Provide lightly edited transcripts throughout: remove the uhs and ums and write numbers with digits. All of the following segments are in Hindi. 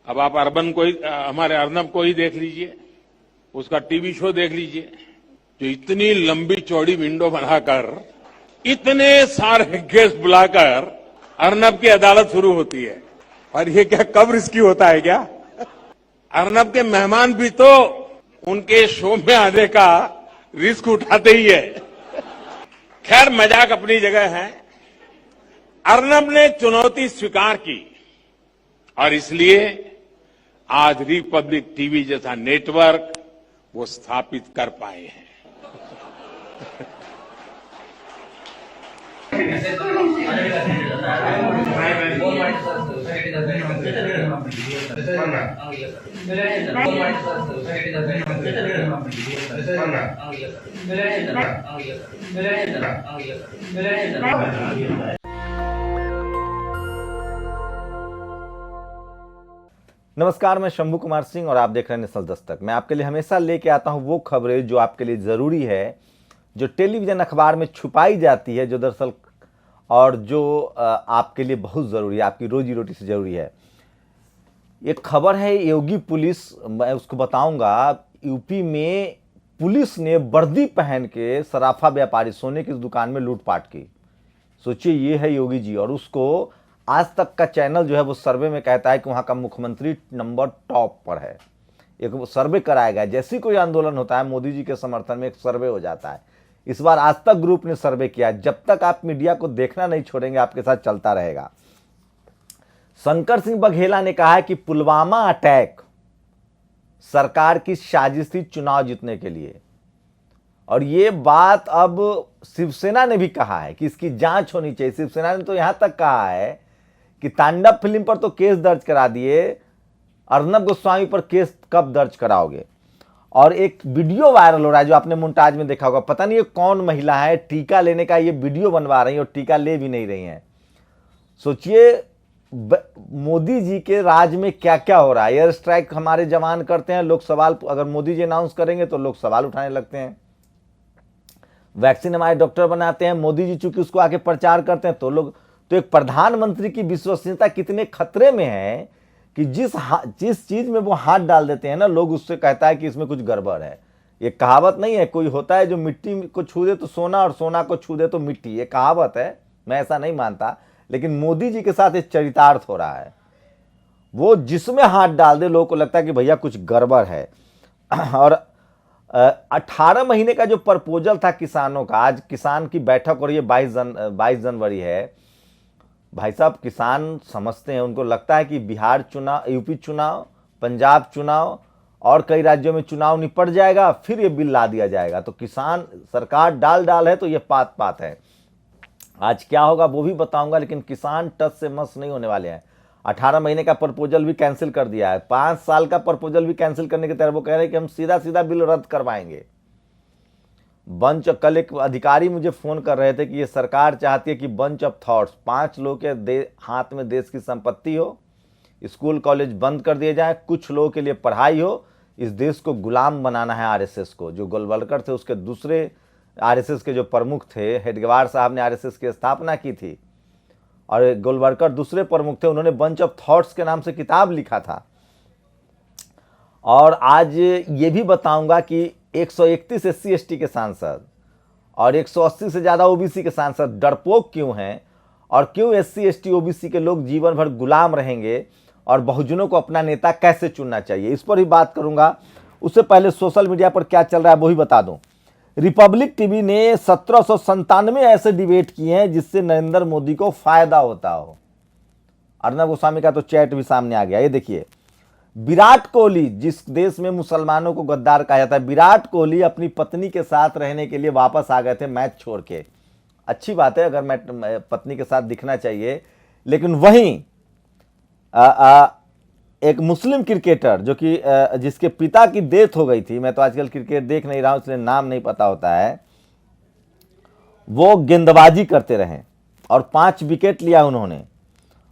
अब आप हमारे अर्नब को ही देख लीजिए, उसका टीवी शो देख लीजिए, जो इतनी लंबी चौड़ी विंडो बनाकर इतने सारे गेस्ट बुलाकर अर्नब की अदालत शुरू होती है। और ये क्या कब रिस्की होता है क्या? अर्नब के मेहमान भी तो उनके शो में आने का रिस्क उठाते ही है। खैर, मजाक अपनी जगह है। अर्नब ने चुनौती स्वीकार की और इसलिए आज रिपब्लिक टीवी जैसा नेटवर्क वो स्थापित कर पाए हैं। नमस्कार, मैं शंभू कुमार सिंह और आप देख रहे हैं नेशनल दस्तक। मैं आपके लिए हमेशा लेके आता हूं वो खबरें जो आपके लिए ज़रूरी है, जो टेलीविज़न अखबार में छुपाई जाती है, जो दरअसल और जो आपके लिए बहुत ज़रूरी है, आपकी रोजी रोटी से ज़रूरी है। एक खबर है योगी पुलिस, मैं उसको बताऊंगा। यूपी में पुलिस ने वर्दी पहन के सराफा व्यापारी सोने की दुकान में लूटपाट की। सोचिए, ये है योगी जी। और उसको आज तक का चैनल जो है वो सर्वे में कहता है कि वहाँ का मुख्यमंत्री नंबर टॉप पर है। एक सर्वे कराया गया, जैसे कोई आंदोलन होता है मोदी जी के समर्थन में एक सर्वे हो जाता है। इस बार आज तक ग्रुप ने सर्वे किया। जब तक आप मीडिया को देखना नहीं छोड़ेंगे, आपके साथ चलता रहेगा। शंकर सिंह बघेला ने कहा है कि पुलवामा अटैक सरकार की साजिश थी चुनाव जीतने के लिए। और ये बात अब शिवसेना ने भी कहा है कि इसकी जांच होनी चाहिए। शिवसेना ने तो यहां तक कहा है कि तांडव फिल्म पर तो केस दर्ज करा दिए, अर्नब गोस्वामी पर केस कब दर्ज कराओगे? और एक वीडियो वायरल हो रहा है जो आपने मोन्टाज में देखा होगा। पता नहीं ये कौन महिला है, टीका लेने का ये वीडियो बनवा रही है और टीका ले भी नहीं रही हैं। सोचिए, मोदी जी के राज में क्या क्या हो रहा है। एयर स्ट्राइक हमारे जवान करते हैं, लोग सवाल, अगर मोदी जी अनाउंस करेंगे तो लोग सवाल उठाने लगते हैं। वैक्सीन हमारे डॉक्टर बनाते हैं, मोदी जी चूंकि उसको आके प्रचार करते हैं तो लोग, तो एक प्रधानमंत्री की विश्वसनीयता कितने खतरे में है कि जिस चीज में वो हाथ डाल देते हैं ना, लोग उससे कहता है कि इसमें कुछ गड़बड़ है। ये कहावत नहीं है, कोई होता है जो मिट्टी को छू दे तो सोना और सोना को छू दे तो मिट्टी, ये कहावत है, मैं ऐसा नहीं मानता। लेकिन मोदी जी के साथ एक चरितार्थ हो रहा है। वो जिसमें हाथ डाल दे लोगों को लगता है कि भैया कुछ गड़बड़ है। और 18 महीने का जो प्रपोजल था किसानों का, आज किसान की बैठक हो रही है, 22 जनवरी है। भाई साहब, किसान समझते हैं, उनको लगता है कि बिहार चुनाव, यूपी चुनाव, पंजाब चुनाव और कई राज्यों में चुनाव निपट जाएगा, फिर ये बिल ला दिया जाएगा। तो किसान, सरकार डाल है तो ये पात है। आज क्या होगा वो भी बताऊंगा, लेकिन किसान टस से मस नहीं होने वाले हैं। 18 महीने का प्रपोजल भी कैंसिल कर दिया है, 5 साल का प्रपोजल भी कैंसिल करने की तरफ वो कह रहे हैं कि हम सीधा बिल रद्द करवाएंगे। कल एक अधिकारी मुझे फोन कर रहे थे कि ये सरकार चाहती है कि बंच ऑफ थॉट्स, 5 लोगों के हाथ में देश की संपत्ति हो, स्कूल कॉलेज बंद कर दिए जाए, कुछ लोगों के लिए पढ़ाई हो। इस देश को गुलाम बनाना है आरएसएस को। जो गोलवलकर थे, उसके दूसरे आरएसएस के जो प्रमुख थे, हेडगेवार साहब ने आरएसएस की स्थापना की थी और गोलवलकर दूसरे प्रमुख थे, उन्होंने बंच ऑफ थॉट्स के नाम से किताब लिखा था। और आज ये भी बताऊंगा कि 131 SC ST के सांसद और 180 से ज़्यादा ओबीसी के सांसद डरपोक क्यों हैं और क्यों SC ST ओबीसी के लोग जीवन भर गुलाम रहेंगे और बहुजनों को अपना नेता कैसे चुनना चाहिए, इस पर ही बात करूंगा। उससे पहले सोशल मीडिया पर क्या चल रहा है वो भी बता दूं। रिपब्लिक टीवी ने 1797 ऐसे डिबेट किए हैं जिससे नरेंद्र मोदी को फायदा होता हो। अर्नब गोस्वामी का तो चैट भी सामने आ गया। ये देखिए, विराट कोहली, जिस देश में मुसलमानों को गद्दार कहा जाता है, विराट कोहली अपनी पत्नी के साथ रहने के लिए वापस आ गए थे मैच छोड़ के। अच्छी बात है, अगर मैं पत्नी के साथ दिखना चाहिए। लेकिन वहीं एक मुस्लिम क्रिकेटर जो कि जिसके पिता की डेथ हो गई थी, मैं तो आजकल क्रिकेट देख नहीं रहा हूं इसलिए नाम नहीं पता होता है, वो गेंदबाजी करते रहे और 5 विकेट लिया उन्होंने।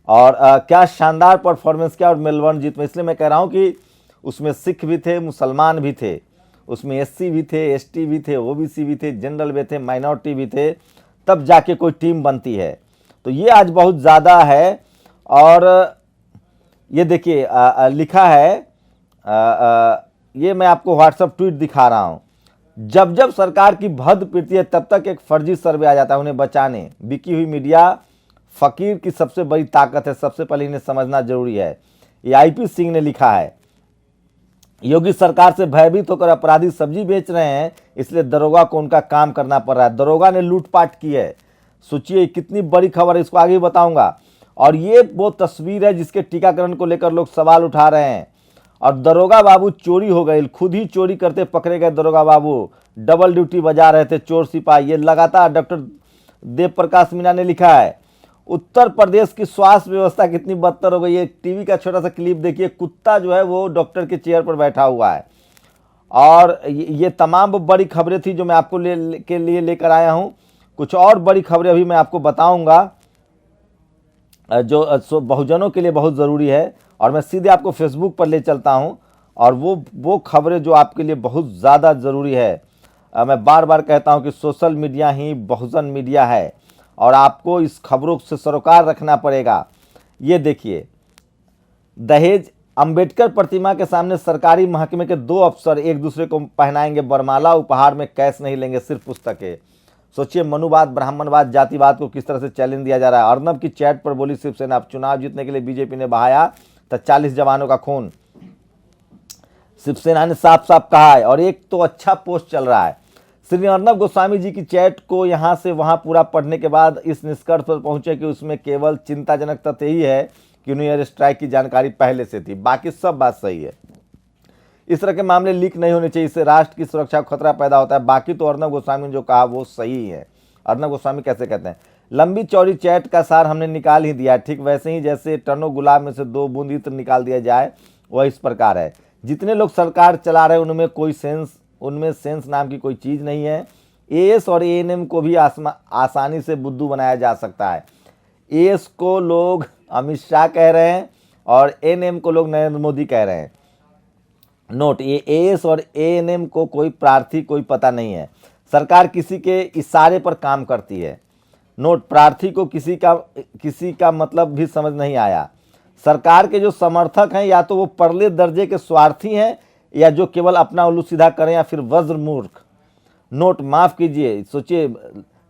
और क्या शानदार परफॉर्मेंस किया और मेलबर्न जीत में। इसलिए मैं कह रहा हूं कि उसमें सिख भी थे, मुसलमान भी थे, उसमें SC भी थे, ST भी थे, OBC भी थे, जनरल भी थे, माइनॉरिटी भी थे, तब जाके कोई टीम बनती है। तो ये आज बहुत ज़्यादा है। और ये देखिए लिखा है, ये मैं आपको व्हाट्सएप ट्वीट दिखा रहा हूं। जब जब सरकार की भद्द पीटती है तब तक एक फर्जी सर्वे आ जाता है उन्हें बचाने। बिकी हुई मीडिया फकीर की सबसे बड़ी ताकत है, सबसे पहले इन्हें समझना जरूरी है। ये आईपी सिंह ने लिखा है। योगी सरकार से भयभीत होकर अपराधी सब्जी बेच रहे हैं, इसलिए दरोगा को उनका काम करना पड़ रहा है। दरोगा ने लूटपाट की है। सोचिए कितनी बड़ी खबर है, इसको आगे भी बताऊंगा। और ये वो तस्वीर है जिसके टीकाकरण को लेकर लोग सवाल उठा रहे हैं। और दरोगा बाबू चोरी हो गए, खुद ही चोरी करते पकड़े गए। दरोगा बाबू डबल ड्यूटी बजा रहे थे, चोर सिपाही। ये लगातार डॉक्टर देव प्रकाश मीणा ने लिखा है। उत्तर प्रदेश की स्वास्थ्य व्यवस्था कितनी बदतर हो गई है। टीवी का छोटा सा क्लिप देखिए, कुत्ता जो है वो डॉक्टर के चेयर पर बैठा हुआ है। और ये तमाम बड़ी खबरें थी जो मैं आपको के लिए लेकर आया हूं। कुछ और बड़ी खबरें अभी मैं आपको बताऊंगा जो बहुजनों के लिए बहुत ज़रूरी है। और मैं सीधे आपको फेसबुक पर ले चलता हूं और वो खबरें जो आपके लिए बहुत ज़्यादा ज़रूरी है। मैं बार बार कहता हूं कि सोशल मीडिया ही बहुजन मीडिया है और आपको इस खबरों से सरोकार रखना पड़ेगा। ये देखिए, दहेज, अंबेडकर प्रतिमा के सामने सरकारी महकमे के 2 अफसर एक दूसरे को पहनाएंगे वरमाला, उपहार में कैश नहीं लेंगे, सिर्फ पुस्तकें। सोचिए, मनुवाद, ब्राह्मणवाद, जातिवाद को किस तरह से चैलेंज दिया जा रहा है। अर्नब की चैट पर बोली शिवसेना, अब चुनाव जीतने के लिए बीजेपी ने बहाया तो 40 जवानों का खून। शिवसेना ने साफ साफ कहा है। और एक तो अच्छा पोस्ट चल रहा है। श्री अर्नब गोस्वामी जी की चैट को यहां से वहां पूरा पढ़ने के बाद इस निष्कर्ष पर पहुंचे कि उसमें केवल चिंताजनक तथ्य ही है कि उन्हें एयर स्ट्राइक की जानकारी पहले से थी, बाकी सब बात सही है। इस तरह के मामले लीक नहीं होने चाहिए, इससे राष्ट्र की सुरक्षा को खतरा पैदा होता है। बाकी तो अर्नब गोस्वामी ने जो कहा वो सही है। अर्नब गोस्वामी कैसे कहते हैं, लंबी चौड़ी चैट का सार हमने निकाल ही दिया, ठीक वैसे ही जैसे टनों गुलाब में से 2 बूंद इत्र निकाल दिया जाए, वह इस प्रकार है। जितने लोग सरकार चला रहे हैं उनमें सेंस नाम की कोई चीज़ नहीं है। एएस और एएनएम को भी आसानी से बुद्धू बनाया जा सकता है। एएस को लोग अमित शाह कह रहे हैं और एएनएम को लोग नरेंद्र मोदी कह रहे हैं। नोट, ये एएस और एएनएम को कोई प्रार्थी कोई पता नहीं है। सरकार किसी के इशारे पर काम करती है। नोट, प्रार्थी को किसी का मतलब भी समझ नहीं आया। सरकार के जो समर्थक हैं या तो वो परले दर्जे के स्वार्थी हैं या जो केवल अपना उल्लू सीधा करें या फिर वज्र मूर्ख। नोट, माफ कीजिए, सोचिए,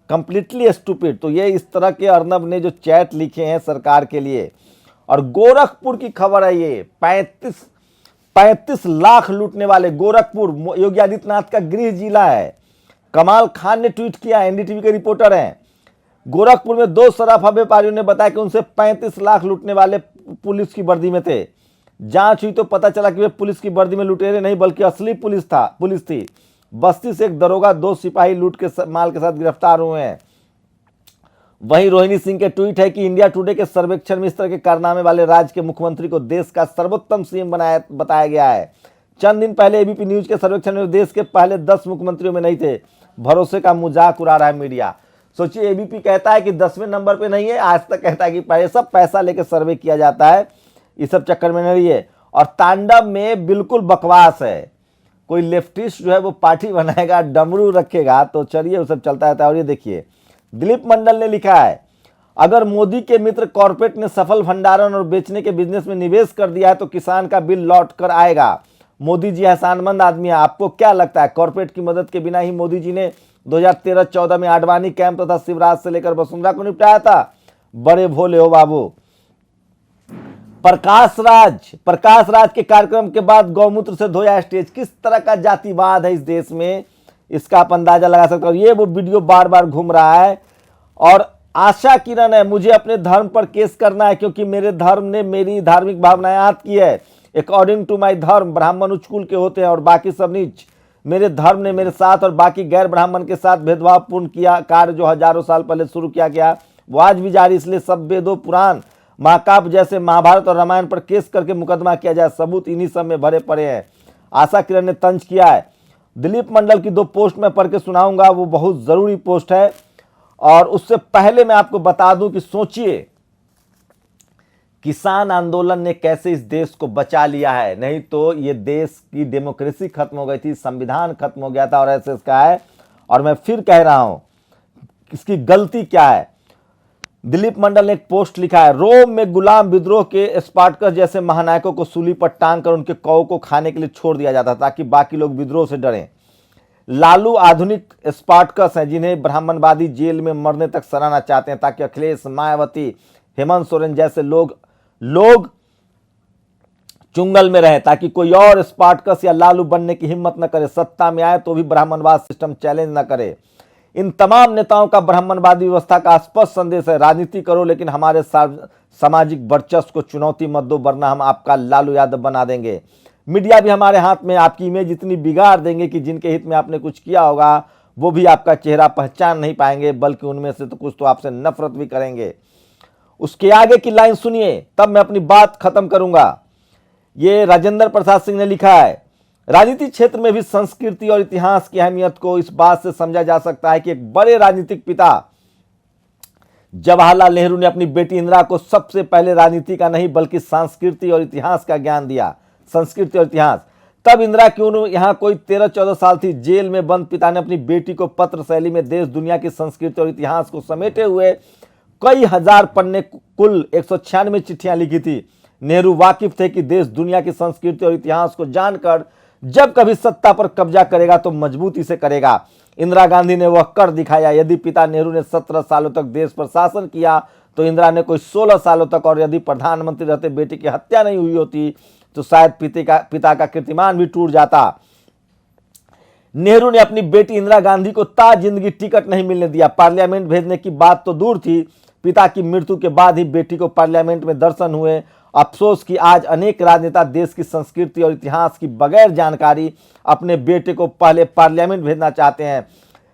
कंप्लीटली स्टूपिड। तो ये इस तरह के अर्नब ने जो चैट लिखे हैं सरकार के लिए। और गोरखपुर की खबर है, ये 35 लाख लूटने वाले गोरखपुर योगी आदित्यनाथ का गृह जिला है। कमाल खान ने ट्वीट किया, एनडीटीवी के रिपोर्टर हैं। गोरखपुर में 2 सराफा व्यापारियों ने बताया कि उनसे 35 लाख लूटने वाले पुलिस की वर्दी में थे। जांच हुई तो पता चला कि वे पुलिस की वर्दी में लुटेरे नहीं बल्कि असली पुलिस थी। बस्ती से एक दरोगा, 2 सिपाही लूट के माल के साथ गिरफ्तार हुए हैं। वहीं रोहिणी सिंह के ट्वीट है कि इंडिया टुडे के सर्वेक्षण में इस तरह के कारनामे वाले राज्य के मुख्यमंत्री को देश का सर्वोत्तम सीएम बताया गया है। चंद दिन पहले एबीपी न्यूज के सर्वेक्षण में देश के पहले 10 मुख्यमंत्रियों में नहीं थे। भरोसे का मजाक उड़ा रहा है मीडिया। सोचिए, एबीपी कहता है कि 10वें नंबर पे नहीं है, आज तक कहता है कि पहले सब पैसा लेकर सर्वे किया जाता है, इस सब चक्कर में नहीं है। और तांडव में बिल्कुल बकवास है। कोई लेफ्टिस्ट जो है वो पार्टी बनाएगा, डमरू रखेगा, तो चलिए वो सब चलता रहता है। और ये देखिए, दिलीप मंडल ने लिखा है, अगर मोदी के मित्र कॉर्पोरेट ने सफल भंडारण और बेचने के बिजनेस में निवेश कर दिया है तो किसान का बिल लौट कर आएगा। मोदी जी एहसानमंद आदमी है। आपको क्या लगता है, कॉर्पोरेट की मदद के बिना ही मोदी जी ने 2013-14 में आडवाणी कैंप तथा शिवराज से लेकर वसुंधरा को निपटाया था? बड़े भोले हो बाबू। प्रकाश राज के कार्यक्रम के बाद गौमूत्र से धोया स्टेज। किस तरह का जातिवाद है इस देश में, इसका आप अंदाजा लगा सकते हो। ये वो वीडियो बार बार घूम रहा है। और आशा किरण है, मुझे अपने धर्म पर केस करना है क्योंकि मेरे धर्म ने मेरी धार्मिक भावनाएं आहत की है। अकॉर्डिंग टू माई धर्म, ब्राह्मण उच्च कुल के होते हैं और बाकी सब नीच। मेरे धर्म ने मेरे साथ और बाकी गैर ब्राह्मण के साथ भेदभावपूर्ण किया कार्य जो हजारों साल पहले शुरू किया गया वो आज भी जारी। इसलिए सब वेदों, पुराण, महाकाव्य जैसे महाभारत और रामायण पर केस करके मुकदमा किया जाए। सबूत इन्हीं सब में भरे पड़े हैं। आशा किरण ने तंज किया है। दिलीप मंडल की 2 पोस्ट में पढ़ के सुनाऊंगा, वो बहुत जरूरी पोस्ट है। और उससे पहले मैं आपको बता दूं कि सोचिए, किसान आंदोलन ने कैसे इस देश को बचा लिया है। नहीं तो ये देश की डेमोक्रेसी खत्म हो गई थी, संविधान खत्म हो गया था। और ऐसे इसका है। और मैं फिर कह रहा हूं, इसकी गलती क्या है। दिलीप मंडल ने एक पोस्ट लिखा है, रोम में गुलाम विद्रोह के स्पार्टकस जैसे महानायकों को सूली पर टांग कर उनके कौ को खाने के लिए छोड़ दिया जाता ताकि बाकी लोग विद्रोह से डरें। लालू आधुनिक स्पार्टकस हैं जिन्हें ब्राह्मणवादी जेल में मरने तक सराहना चाहते हैं ताकि अखिलेश, मायावती, हेमंत सोरेन जैसे लोग चुंगल में रहे, ताकि कोई और स्पार्टकस या लालू बनने की हिम्मत न करे, सत्ता में आए तो भी ब्राह्मणवाद सिस्टम चैलेंज न करे। इन तमाम नेताओं का ब्राह्मणवादी व्यवस्था का स्पष्ट संदेश है, राजनीति करो लेकिन हमारे सामाजिक वर्चस्व को चुनौती मत दो, वरना हम आपका लालू यादव बना देंगे। मीडिया भी हमारे हाथ में, आपकी इमेज इतनी बिगाड़ देंगे कि जिनके हित में आपने कुछ किया होगा वो भी आपका चेहरा पहचान नहीं पाएंगे, बल्कि उनमें से तो कुछ तो आपसे नफरत भी करेंगे। उसके आगे की लाइन सुनिए, तब मैं अपनी बात खत्म करूंगा। ये राजेंद्र प्रसाद सिंह ने लिखा है, राजनीति क्षेत्र में भी संस्कृति और इतिहास की अहमियत को इस बात से समझा जा सकता है कि एक बड़े राजनीतिक पिता जवाहरलाल नेहरू ने अपनी बेटी इंदिरा को सबसे पहले राजनीति का नहीं बल्कि संस्कृति और इतिहास का ज्ञान दिया। संस्कृति और इतिहास, तब इंदिरा क्यों यहाँ कोई 13-14 साल थी, जेल में बंद पिता ने अपनी बेटी को पत्र शैली में देश दुनिया की संस्कृति और इतिहास को समेटे हुए कई हजार पन्ने, कुल 196 चिट्ठियां लिखी थी। नेहरू वाकिफ थे कि देश दुनिया की संस्कृति और इतिहास को जानकर जब कभी सत्ता पर कब्जा करेगा तो मजबूती से करेगा। इंदिरा गांधी ने वह कर दिखाया। यदि पिता नेहरू ने 17 सालों तक देश पर शासन किया तो इंदिरा ने कोई 16 सालों तक, और यदि प्रधानमंत्री रहते बेटी की हत्या नहीं हुई होती तो शायद पिता का कीर्तिमान भी टूट जाता। नेहरू ने अपनी बेटी इंदिरा गांधी को जिंदगी टिकट नहीं मिलने दिया। पार्लियामेंट भेजने की बात तो दूर थी, पिता की मृत्यु के बाद ही बेटी को पार्लियामेंट में दर्शन हुए। अफसोस कि आज अनेक राजनेता देश की संस्कृति और इतिहास की बगैर जानकारी अपने बेटे को पहले पार्लियामेंट भेजना चाहते हैं।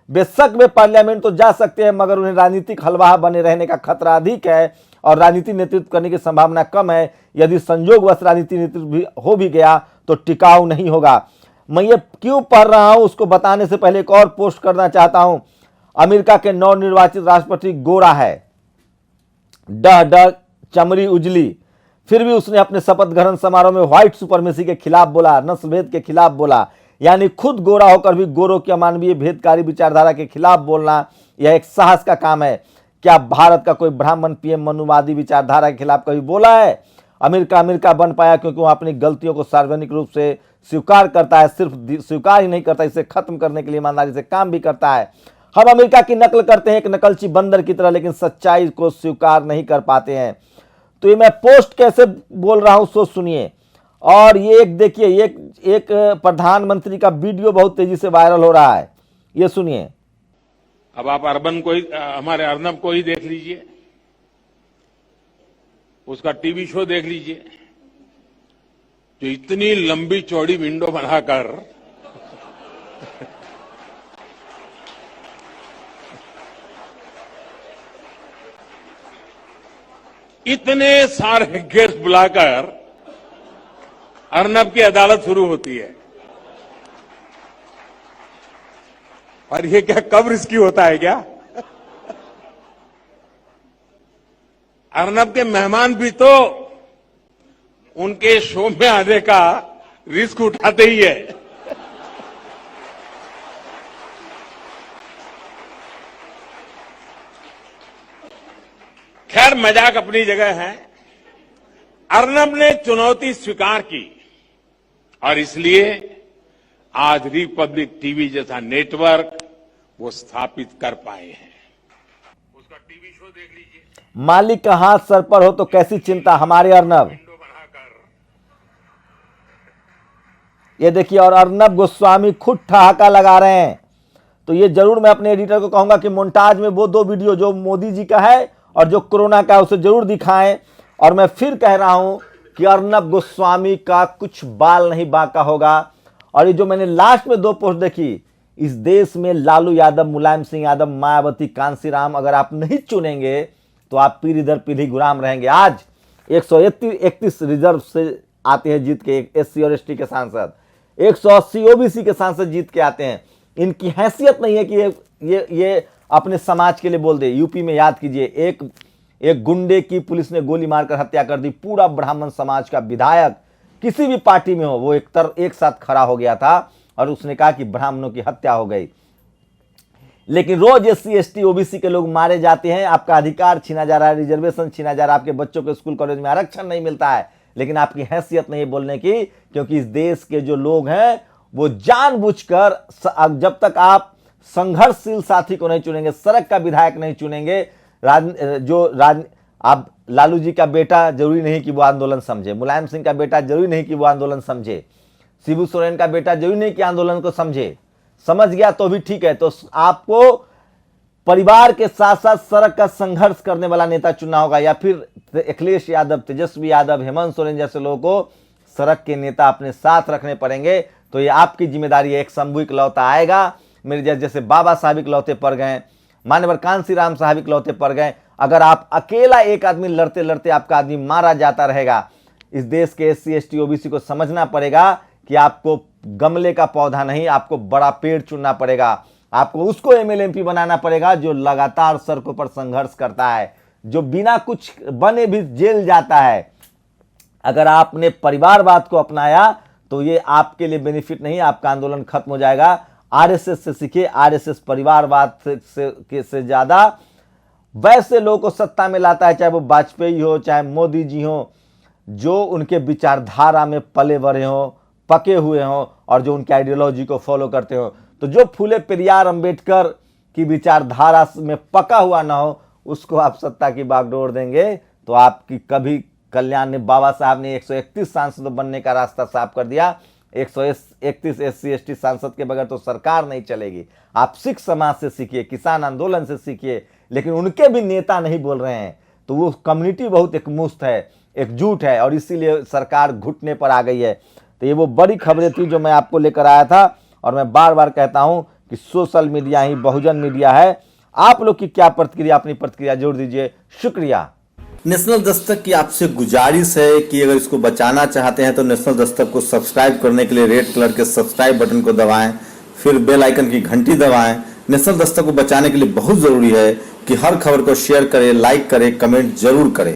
बेशक वे पार्लियामेंट तो जा सकते हैं, मगर उन्हें राजनीतिक हलवा बने रहने का खतरा अधिक है और राजनीति नेतृत्व करने की संभावना कम है। यदि संयोगवश राजनीति नेतृत्व भी हो भी गया तो टिकाऊ नहीं होगा। मैं ये क्यों पढ़ रहा हूं उसको बताने से पहले एक और पोस्ट करना चाहता हूं। अमेरिका के नवनिर्वाचित राष्ट्रपति गोरा है, डह चमड़ी उजली, फिर भी उसने अपने शपथ ग्रहण समारोह में व्हाइट सुपरमेसी के खिलाफ बोला, नस्लभेद के खिलाफ बोला। यानी खुद गोरा होकर भी गोरों की अमानवीय भेदकारी विचारधारा के खिलाफ बोलना यह एक साहस का काम है। क्या भारत का कोई ब्राह्मण पीएम मनुवादी विचारधारा के खिलाफ कभी बोला है? अमेरिका बन पाया क्योंकि वह अपनी गलतियों को सार्वजनिक रूप से स्वीकार करता है। सिर्फ स्वीकार ही नहीं करता, इसे खत्म करने के लिए ईमानदारी से काम भी करता है। हम अमेरिका की नकल करते हैं एक नकलची बंदर की तरह, लेकिन सच्चाई को स्वीकार नहीं कर पाते हैं। तो ये मैं पोस्ट कैसे बोल रहा हूं सोच सुनिए। और ये एक देखिए, एक प्रधानमंत्री का वीडियो बहुत तेजी से वायरल हो रहा है, ये सुनिए। अब आप हमारे अर्नब को ही देख लीजिए, उसका टीवी शो देख लीजिए, जो इतनी लंबी चौड़ी विंडो बनाकर इतने सारे गेस्ट बुलाकर अर्नब की अदालत शुरू होती है। और ये क्या कब रिस्की होता है क्या? अर्नब के मेहमान भी तो उनके शो में आने का रिस्क उठाते ही है। खैर, मजाक अपनी जगह है। अर्नब ने चुनौती स्वीकार की और इसलिए आज रिपब्लिक टीवी जैसा नेटवर्क वो स्थापित कर पाए हैं। उसका टीवी शो देख लीजिए। मालिक का हाथ सर पर हो तो कैसी चिंता, हमारे अर्नब। ये देखिए, और अर्नब गोस्वामी खुद ठहाका लगा रहे हैं। तो ये जरूर मैं अपने एडिटर को कहूंगा कि मोन्टाज में वो 2 वीडियो जो मोदी जी का है और जो कोरोना का है उसे जरूर दिखाएं। और मैं फिर कह रहा हूं कि अर्नब गोस्वामी का कुछ बाल नहीं बांका होगा। और ये जो मैंने लास्ट में 2 पोस्ट देखी, इस देश में लालू यादव, मुलायम सिंह यादव, मायावती, कांसीराम अगर आप नहीं चुनेंगे तो आप पीढ़ी दर पीढ़ी गुलाम रहेंगे। आज 131 रिजर्व से आते हैं जीत के SC और ST के सांसद, 180 OBC के सांसद जीत के आते हैं। इनकी हैसियत नहीं है कि ये अपने समाज के लिए बोल दे। यूपी में याद कीजिए, एक गुंडे की पुलिस ने गोली मारकर हत्या कर दी। पूरा ब्राह्मण समाज का विधायक किसी भी पार्टी में हो वो एक साथ खड़ा हो गया था और उसने कहा कि ब्राह्मणों की हत्या हो गई। लेकिन रोज SC ST OBC के लोग मारे जाते हैं, आपका अधिकार छीना जा रहा है, रिजर्वेशन छीना जा रहा है, आपके बच्चों को स्कूल कॉलेज में आरक्षण नहीं मिलता है, लेकिन आपकी हैसियत नहीं बोलने की, क्योंकि इस देश के जो लोग हैं वो जानबूझकर, जब तक आप संघर्षशील साथी को नहीं चुनेंगे, सड़क का विधायक नहीं चुनेंगे, आप लालू जी का बेटा जरूरी नहीं कि वो आंदोलन समझे, मुलायम सिंह का बेटा जरूरी नहीं कि वो आंदोलन समझे, शिबू सोरेन का बेटा जरूरी नहीं कि आंदोलन को समझे, समझ गया तो भी ठीक है। तो आपको परिवार के साथ साथ सड़क का संघर्ष करने वाला नेता चुनना होगा, या फिर अखिलेश यादव, तेजस्वी यादव, हेमंत सोरेन जैसे लोगों को सड़क के नेता अपने साथ रखने पड़ेंगे। तो ये आपकी जिम्मेदारी है। एक शंभू इकलौता आएगा, मेरे जैसे बाबा साहब इकलौते पड़ गए, मान्यवर कांसी राम साहब इकलौते पड़ गए। अगर आप अकेला एक आदमी लड़ते लड़ते आपका आदमी मारा जाता रहेगा, इस देश के SC ST OBC को समझना पड़ेगा कि आपको गमले का पौधा नहीं, आपको बड़ा पेड़ चुनना पड़ेगा। आपको उसको MLA MP बनाना पड़ेगा जो लगातार सड़कों पर संघर्ष करता है, जो बिना कुछ बने भी जेल जाता है। अगर आपने परिवारवाद को अपनाया तो ये आपके लिए बेनिफिट नहीं, आपका आंदोलन खत्म हो जाएगा। RSS से सीखिए, RSS परिवारवाद से ज्यादा वैसे लोगों को सत्ता में लाता है, चाहे वो वाजपेयी हो, चाहे मोदी जी हो, जो उनके विचारधारा में पले बढ़े हो, पके हुए हों, और जो उनके आइडियोलॉजी को फॉलो करते हो। तो जो फूले पेरियार अंबेडकर की विचारधारा में पका हुआ ना हो, उसको आप सत्ता की बागडोर देंगे तो आपकी कभी कल्याण ने, बाबा साहब ने 131 सांसद बनने का रास्ता साफ कर दिया। 131 SC ST सांसद के बगैर तो सरकार नहीं चलेगी। आप सिख समाज से सीखिए, किसान आंदोलन से सीखिए, लेकिन उनके भी नेता नहीं बोल रहे हैं। तो वो कम्युनिटी बहुत एकमुश्त है, एकजुट है, और इसीलिए सरकार घुटने पर आ गई है। तो ये वो बड़ी खबरें थी जो मैं आपको लेकर आया था, और मैं बार बार कहता हूं कि सोशल मीडिया ही बहुजन मीडिया है। आप लोग की क्या प्रतिक्रिया, अपनी प्रतिक्रिया जोड़ दीजिए। शुक्रिया। नेशनल दस्तक की आपसे गुजारिश है कि अगर इसको बचाना चाहते हैं तो नेशनल दस्तक को सब्सक्राइब करने के लिए रेड कलर के सब्सक्राइब बटन को दबाएं, फिर बेल आइकन की घंटी दबाएं। नेशनल दस्तक को बचाने के लिए बहुत जरूरी है कि हर खबर को शेयर करें, लाइक करें, कमेंट जरूर करें।